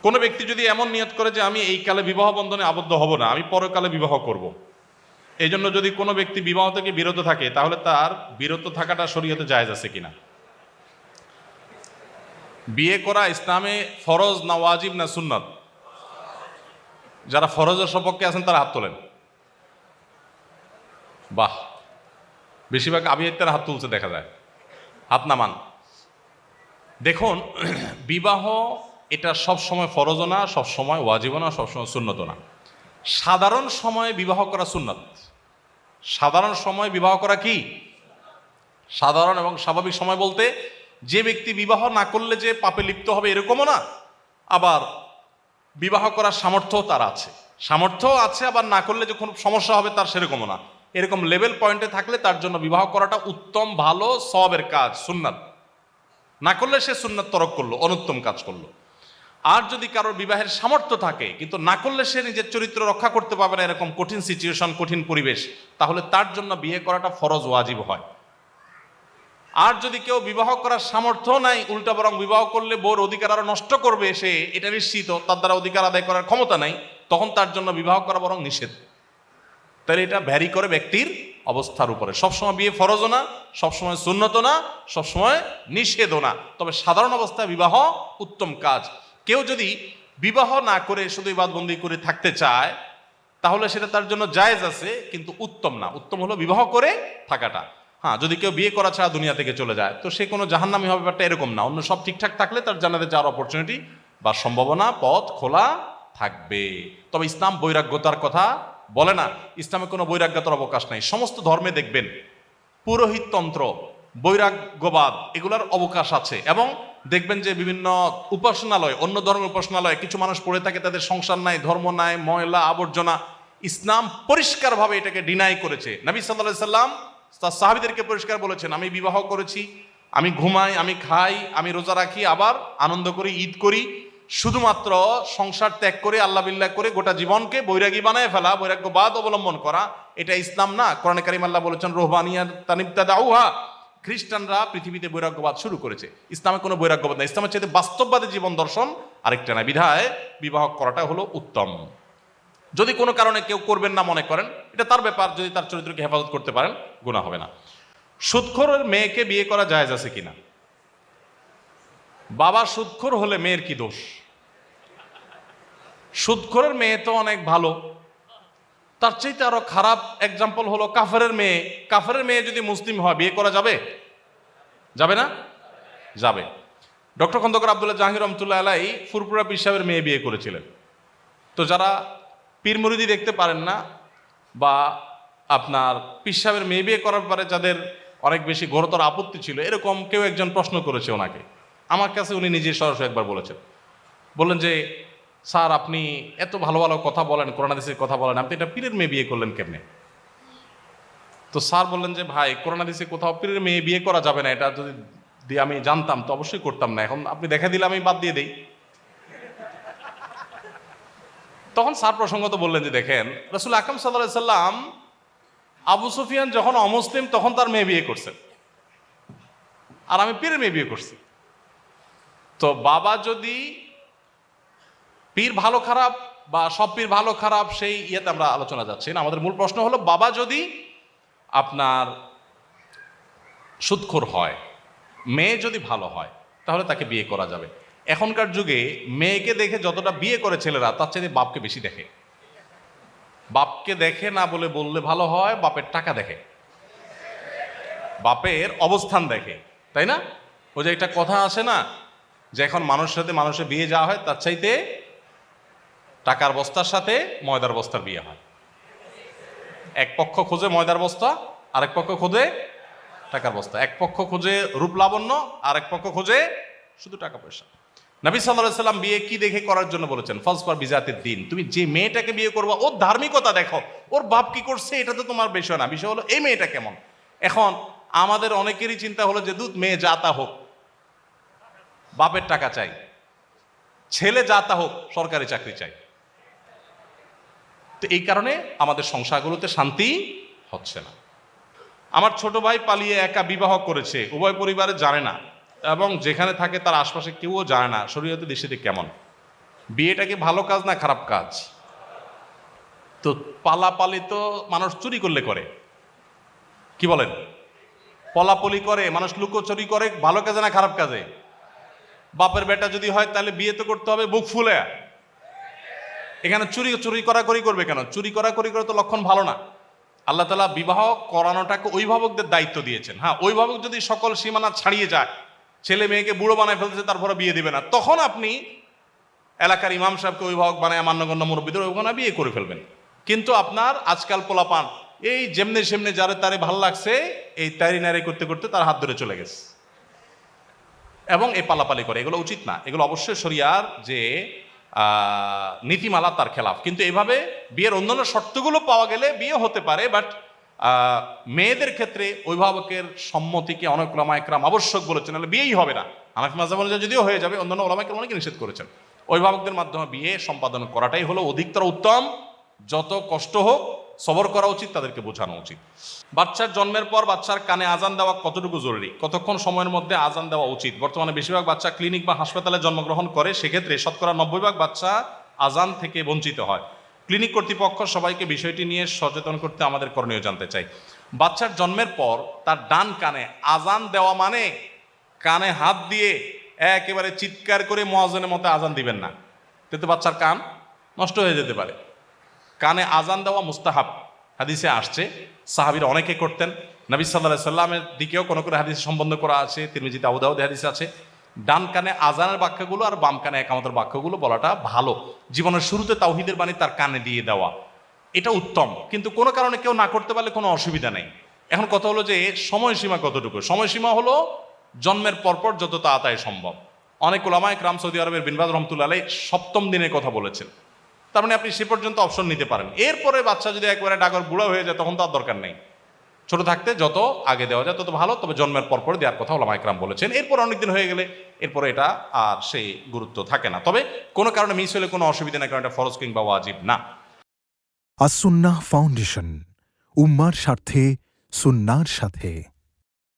কোনো ব্যক্তি যদি এমন নিয়ত করে যে আমি এই কালে বিবাহ বন্ধনে আবদ্ধ হব না, আমি পরকালে বিবাহ করব, এই জন্য যদি কোনো ব্যক্তি বিবাহ থেকে বিরত থাকে, তাহলে তার বিরত থাকাটা শরীয়তে জায়েজ আছে কিনা? বিয়ে করা ইসলামে ফরজ না ওয়াজিব না সুন্নাত? যারা ফরজের সপক্ষে আছেন তারা হাত তোলেন। বাহ, বেশিরভাগ আবিয়াতের হাত তুলছে দেখা যায়, হাত নামান। দেখুন, বিবাহ এটা সব সময় ফরজও না, সব সময় ওয়াজিবও না, সবসময় সুন্নতও না। সাধারণ সময়ে বিবাহ করা সুন্নাত। সাধারণ সময় বিবাহ করা কি? সাধারণ এবং স্বাভাবিক সময় বলতে যে ব্যক্তি বিবাহ না করলে যে পাপে লিপ্ত হবে এরকমও না, আবার বিবাহ করার সামর্থ্য তার আছে, সামর্থ্য আছে, আবার না করলে যে কোনো সমস্যা হবে তার সেরকমও না। এরকম লেভেল পয়েন্টে থাকলে তার জন্য বিবাহ করাটা উত্তম, ভালো, সওয়াবের কাজ, সুন্নাত। না করলে সে সুন্নাত তরক করলো, অনুত্তম কাজ করলো। আর যদি কারোর বিবাহের সামর্থ্য থাকে কিন্তু না করলে সে নিজের চরিত্র রক্ষা করতে পারবে না, এরকম কঠিন সিচুয়েশন, কঠিন পরিবেশ, তাহলে তার জন্য বিয়ে করাটা ফরজ ওয়াজিব হয়। আর যদি কেউ বিবাহ করার সামর্থ্য নাই, উল্টা বরং বিবাহ করলে বউর অধিকার আরো নষ্ট করবে, সে এটা নিশ্চিত, তার দ্বারা অধিকার আদায় করার ক্ষমতা নাই, তখন তার জন্য বিবাহ করা বরং নিষেধ। তাহলে এটা ভ্যারি করে ব্যক্তির অবস্থার উপরে। সবসময় বিয়ে ফরজও না, সবসময় সুন্নতও না, সবসময় নিষেধও না, তবে সাধারণ অবস্থায় বিবাহ উত্তম কাজ। কেউ যদি বিবাহ না করে শুধু ইবাদতবন্দি করে থাকতে চায়, তাহলে সেটা তার জন্য জায়েজ আছে, কিন্তু উত্তম না। উত্তম হলো বিবাহ করে থাকাটা। হ্যাঁ, যদি কেউ বিয়ে করা ছাড়া দুনিয়া থেকে চলে যায়, তো সে কোনো জাহান্নামী হবে ব্যাপারটা এরকম না। অন্য সব ঠিকঠাক থাকলে তার জান্নাতে যাওয়ার অপরচুনিটি বা সম্ভাবনা, পথ খোলা থাকবে। তবে ইসলাম বৈরাগ্যতার কথা বলে না। ইসলামে কোনো বৈরাগ্যতার অবকাশ নাই। সমস্ত ধর্মে দেখবেন পুরোহিততন্ত্র, বৈরাগ্যবাদ, এগুলার অবকাশ আছে। এবং দেখবেন যে বিভিন্ন উপাসনালয়, অন্য ধর্মের উপাসনালয়ে কিছু মানুষ পড়ে থাকে, তাদের সংসার নাই, ধর্ম নাই, ময়লা আবর্জনা। ইসলাম পরিষ্কারভাবে এটাকে ডিনাই করেছে। নবী সাল্লাল্লাহু আলাইহি সাল্লাম তার সাহাবীদেরকে পরিষ্কার বলেছেন, আমি বিবাহ করেছি, আমি ঘুমাই, আমি খাই, আমি রোজা রাখি, আবার আনন্দ করি, ঈদ করি, শুধুমাত্র সংসার ত্যাগ করে আল্লাহ বিল্লাহ করে গোটা জীবনকে বৈরাগী বানায় ফেলা, বৈরাগ্যবাদ অবলম্বন করা, এটা ইসলাম না। কোরআনে কারীম আল্লাহ বলেছেন, রুহবানিয়াত তানিবতাদাউহা, খ্রিস্টানরা পৃথিবীতে বৈরাগ্যবাদ শুরু করেছে। ইসলামে কোনো বৈরাগ্যবাদ নাই। ইসলামের চাইতে বাস্তববাদী জীবন দর্শন আরেকটা না। বিধায় বিবাহ করাটা হলো উত্তম। যদি কোনো কারণে কেউ করবেন না মনে করেন, এটা তার ব্যাপার, যদি তার চরিত্রকে হেফাজত করতে পারেন গুনাহ হবে না। সুদখোরের মেয়েকে বিয়ে করা জায়েজ আছে কিনা? বাবা সুদখোর হলে মেয়ের কি দোষ? সুদখোরের মেয়ে তো অনেক ভালো, তার চাইতে আরো খারাপ এক্সাম্পল হলো কাফেরের মেয়ে। কাফেরের মেয়ে যদি মুসলিম হয়, বিয়ে করা যাবে? যাবে না? যাবে। ডক্টর খন্দকার আব্দুল্লাহ জাহাঙ্গীর রহমতুল্লাহ আলাই ফুরপুরা পীর সাহেবের মেয়ে বিয়ে করেছিলেন। তো যারা পীর মুরিদি দেখতে পারেন না, বা আপনার পীর সাহেবের মেয়ে বিয়ে করার ব্যাপারে যাদের অনেক বেশি ঘোরতর আপত্তি ছিল, এরকম কেউ একজন প্রশ্ন করেছে ওনাকে। আমার কাছে উনি নিজে সরাসরি একবার বলেছেন, বললেন যে স্যার, আপনি এত ভালো ভালো কথা বলেন, কোরআন হাদিসের কথা বলেন, আপনি এটা পীরের মেয়ে বিয়ে করলেন কেমনে? তো স্যার বললেন যে ভাই, কোরআন হাদিসে কোথাও পীরের মেয়ে বিয়ে করা যাবে না, এটা যদি দিয়ে আমি জানতাম তো অবশ্যই করতাম না, এখন আপনি দেখা দিলে আমি বাদ দিয়ে দেই। তখন স্যার প্রসঙ্গত বললেন যে দেখেন, রাসূল আকরাম সাল্লাল্লাহু আলাইহি সাল্লাম আবু সুফিয়ান যখন অমুসলিম তখন তার মেয়ে বিয়ে করছেন, আর আমি পীরের মেয়ে বিয়ে করছি। তো বাবা যদি পীর ভালো খারাপ বা সব পীর ভালো খারাপ, সেই ইয়েতে আমরা আলোচনা যাচ্ছি না। আমাদের মূল প্রশ্ন হলো, বাবা যদি আপনার সুদখোর হয়, মেয়ে যদি ভালো হয়, তাহলে তাকে বিয়ে করা যাবে। এখনকার যুগে মেয়েকে দেখে যতটা বিয়ে করে ছেলেরা, তার চাইতে বাপকে বেশি দেখে। বাপকে দেখে না বললে ভালো হয়, বাপের টাকা দেখে, বাপের অবস্থান দেখে, তাই না? ওই যে একটা কথা আছে না, যে এখন মানুষের সাথে মানুষের বিয়ে যাওয়া হয়, তার চাইতে টাকার বস্তার সাথে ময়দার বস্তার বিয়ে হয়। এক পক্ষ খোঁজে ময়দার বস্তা, আরেক পক্ষ খোঁজে টাকার বস্তা। এক পক্ষ খোঁজে রূপ লাবণ্য, আর এক পক্ষ খোঁজে শুধু টাকা পয়সা। নবী সাল্লাল্লাহু আলাইহি সাল্লাম বিয়ে কি দেখে করার জন্য বলেছেন? ফাজফার বিজাতিদ দ্বীন, তুমি যে মেয়েটাকে বিয়ে করবা ওর ধার্মিকতা দেখো, ওর বাপ কি করছে এটা তো তোমার বিষয় না, বিষয় হলো এই মেয়েটা কেমন। এখন আমাদের অনেকেরই চিন্তা হলো যে দুধ মেয়ে যাতা হোক, বাপের টাকা চাই, ছেলে যাতা হোক, সরকারি চাকরি চাই। তো এই কারণে আমাদের সংসারগুলোতে শান্তি হচ্ছে না। আমার ছোট ভাই পালিয়ে একা বিবাহ করেছে, উভয় পরিবারে জানে না, এবং যেখানে থাকে তার আশপাশে কেউও জানে না। শরীয়তে দেশে কেমন? বিয়েটা কি ভালো কাজ না খারাপ কাজ? তো পালাপালি তো মানুষ চুরি করলে করে, কি বলেন? পলাপলি করে মানুষ, লুকোচুরি করে, ভালো কাজে না খারাপ কাজে? বাপের বেটা যদি হয় তাহলে বিয়ে তো করতে হবে বুক ফুলে। এখানে চুরি করাকরি করবে কেন? চুরি করাকরি করে তো লক্ষণ ভালো না। আল্লাহ তাআলা বিবাহ করানোটাকে অভিভাবকদের দায়িত্ব দিয়েছেন। হ্যাঁ, অভিভাবক যদি সকল সীমানা ছাড়িয়ে যায়, ছেলে মেয়েকে বুড়ো বানায় ফেলছে, তারপরে বিয়ে দিবে না, তখন আপনি এলাকার ইমাম সাহেবকে অভিভাবক বানায়, মান্যগণ্য মুরব্বীদের অভিভাবক বানায় বিয়ে করে ফেলবেন। কিন্তু আপনার আজকাল পোলাপান এই যেমনে সেমনে যারে তারে ভাল লাগছে এই তারি নারি করতে করতে তার হাত ধরে চলে গেছে এবং এই পালাপালি করে, এগুলো উচিত না। এগুলো অবশ্যই শরিয়ার যে নীতিমালা তার খেলাফ। কিন্তু এভাবে বিয়ের অন্যান্য শর্তগুলো পাওয়া গেলে বিয়ে হতে পারে, বাট মেয়েদের ক্ষেত্রে অভিভাবকের সম্মতিকে অনেক ওলামা একরাম আবশ্যক বলেছেন, নাহলে বিয়েই হবে না। হানাফি মাযহাব অনুযায়ী যদিও হয়ে যাবে, অন্যান্য ওলামা একরাম অনেকে নিষেধ করেছেন। অভিভাবকদের মাধ্যমে বিয়ে সম্পাদন করাটাই হলো অধিকতর উত্তম। যত কষ্ট হোক সবর করা উচিত, তাদেরকে বোঝানো উচিত। বাচ্চার জন্মের পর বাচ্চার কানে আজান দেওয়া কতটুকু জরুরি, কতক্ষণ সময়ের মধ্যে আজান দেওয়া উচিত? বর্তমানে বেশিরভাগ বাচ্চা ক্লিনিক বা হাসপাতালে জন্মগ্রহণ করে, সেক্ষেত্রে শতকরা 90% বাচ্চা আজান থেকে বঞ্চিত হয়। ক্লিনিক কর্তৃপক্ষ সবাইকে বিষয়টি নিয়ে সচেতন করতে আমাদের করণীয় জানতে চাই। বাচ্চার জন্মের পর তার ডান কানে আজান দেওয়া মানে কানে হাত দিয়ে একেবারে চিৎকার করে মুয়াজ্জিনের মতো আজান দিবেন না, কিন্তু বাচ্চার কান নষ্ট হয়ে যেতে পারে। কানে আজান দেওয়া মুস্তাহাব, হাদিসে আসছে, সাহাবীরা অনেকে করতেন। নবী সাল্লাল্লাহু আলাইহি সাল্লামের দিকেও কোনো করে হাদিসে সম্বন্ধ করা আছে, তিরমিজিতে, আবু দাউদে হাদিসে আছে। ডান কানে আজানের বাক্যগুলো আর বাম কানে একামতের বাক্যগুলো বলাটা ভালো। জীবনের শুরুতে তাওহীদের বাণী তার কানে দিয়ে দেওয়া, এটা উত্তম। কিন্তু কোনো কারণে কেউ না করতে পারলে কোনো অসুবিধা নেই। এখন কথা হলো যে সময়সীমা কতটুকু? সময়সীমা হলো জন্মের পরপর যত তাড়াতাড়ি সম্ভব। অনেক ওলামায়ে কেরাম, সৌদি আরবের বিন বাজ রাহমাতুল্লাহ আলাইহি 7ম দিনের কথা বলেছেন। তার মানে আপনি সে পর্যন্ত অপশন নিতে পারেন। এরপরে বাচ্চা যদি একবারে ডাগর বুড়া হয়ে যায়, তখন তো আর দরকার নেই। ছোট থাকতে যত আগে দেওয়া যায় তত ভালো, তবে জন্মের পরপর দেওয়ার কথা ওলামায়ে কেরাম বলেছেন। এরপর অনেকদিন হয়ে গেলে এরপরে এটা আর সেই গুরুত্ব থাকে না। তবে কোনো কারণে মিস হলে কোনো অসুবিধা নেই, কারণ এটা ফরজ কিংবা ওয়াজিব না। আসুন্নাহ ফাউন্ডেশন, উম্মার স্বার্থে সুন্নাহর সাথে।